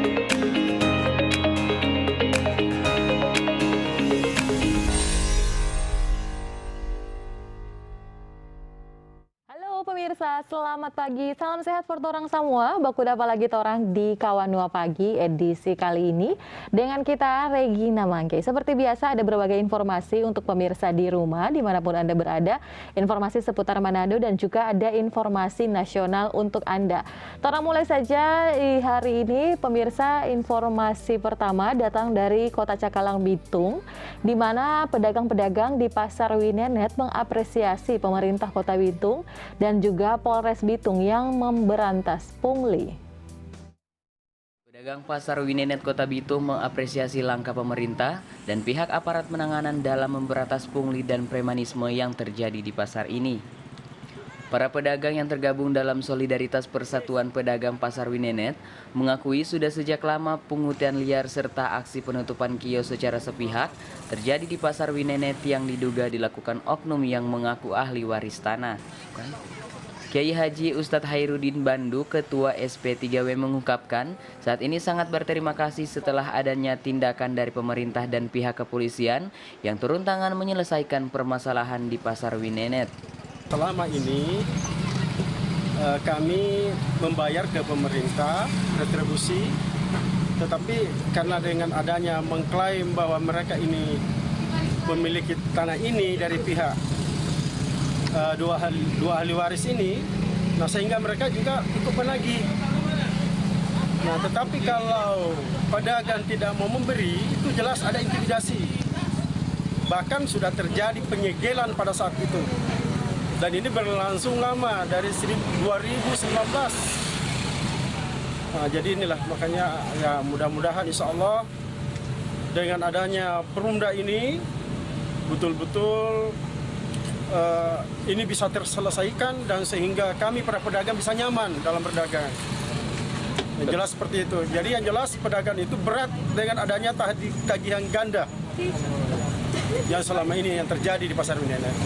Halo pemirsa, selamat pagi. Salam sehat for torang semua. Baku dapat lagi torang di Kawanua Pagi edisi kali ini dengan kita Regina Mangke. Seperti biasa ada berbagai informasi untuk pemirsa di rumah dimanapun Anda berada. Informasi seputar Manado dan juga ada informasi nasional untuk Anda. Torang mulai saja di hari ini pemirsa. Informasi pertama datang dari Kota Cakalang, Bitung, di mana pedagang-pedagang di Pasar Winenet mengapresiasi pemerintah Kota Bitung dan juga Polres Bitung yang memberantas pungli. Pedagang Pasar Winenet Kota Bitung mengapresiasi langkah pemerintah dan pihak aparat penanganan dalam memberantas pungli dan premanisme yang terjadi di pasar ini. Para pedagang yang tergabung dalam Solidaritas Persatuan Pedagang Pasar Winenet mengakui sudah sejak lama pungutan liar serta aksi penutupan kios secara sepihak terjadi di Pasar Winenet yang diduga dilakukan oknum yang mengaku ahli waris tanah. Kiai Haji Ustadz Hairudin Bandu, Ketua SP3W mengungkapkan saat ini sangat berterima kasih setelah adanya tindakan dari pemerintah dan pihak kepolisian yang turun tangan menyelesaikan permasalahan di Pasar Winenet. Selama ini kami membayar ke pemerintah retribusi, tetapi karena dengan adanya mengklaim bahwa mereka ini memiliki tanah ini dari pihak dua ahli waris ini, nah sehingga mereka juga ikut menagih. Nah, tetapi kalau pedagang tidak mau memberi, itu jelas ada intimidasi. Bahkan sudah terjadi penyegelan pada saat itu. Dan ini berlangsung lama dari 2019. Nah, jadi inilah makanya ya mudah-mudahan insya Allah dengan adanya perumda ini betul-betul ini bisa terselesaikan dan sehingga kami para pedagang bisa nyaman dalam berdagang. Yang jelas seperti itu. Jadi yang jelas pedagang itu berat dengan adanya tagihan ganda yang selama ini yang terjadi di Pasar Winenet.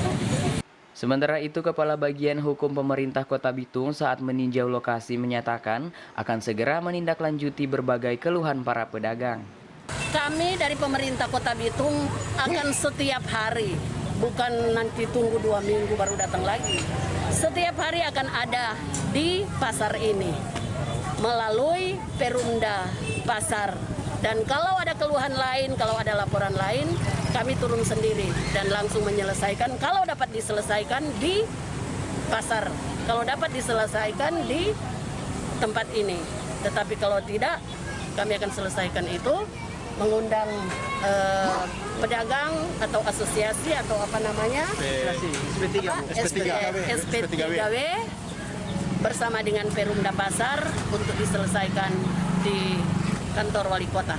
Sementara itu, Kepala Bagian Hukum Pemerintah Kota Bitung saat meninjau lokasi menyatakan akan segera menindaklanjuti berbagai keluhan para pedagang. Kami dari pemerintah Kota Bitung akan setiap hari, bukan nanti tunggu 2 minggu baru datang lagi. Setiap hari akan ada di pasar ini melalui Perumda Pasar. Dan kalau ada keluhan lain, kalau ada laporan lain, kami turun sendiri dan langsung menyelesaikan. Kalau dapat diselesaikan di pasar, kalau dapat diselesaikan di tempat ini. Tetapi kalau tidak, kami akan selesaikan itu mengundang pedagang atau asosiasi atau apa namanya SP3W bersama dengan Perumda Pasar untuk diselesaikan di kantor wali kota.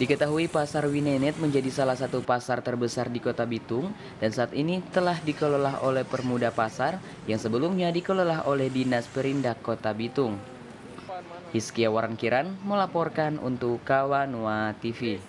Diketahui Pasar Winenet menjadi salah satu pasar terbesar di Kota Bitung dan saat ini telah dikelola oleh Permuda Pasar yang sebelumnya dikelola oleh Dinas Perindak Kota Bitung. Hizkia Warankiran melaporkan untuk Kawanua TV.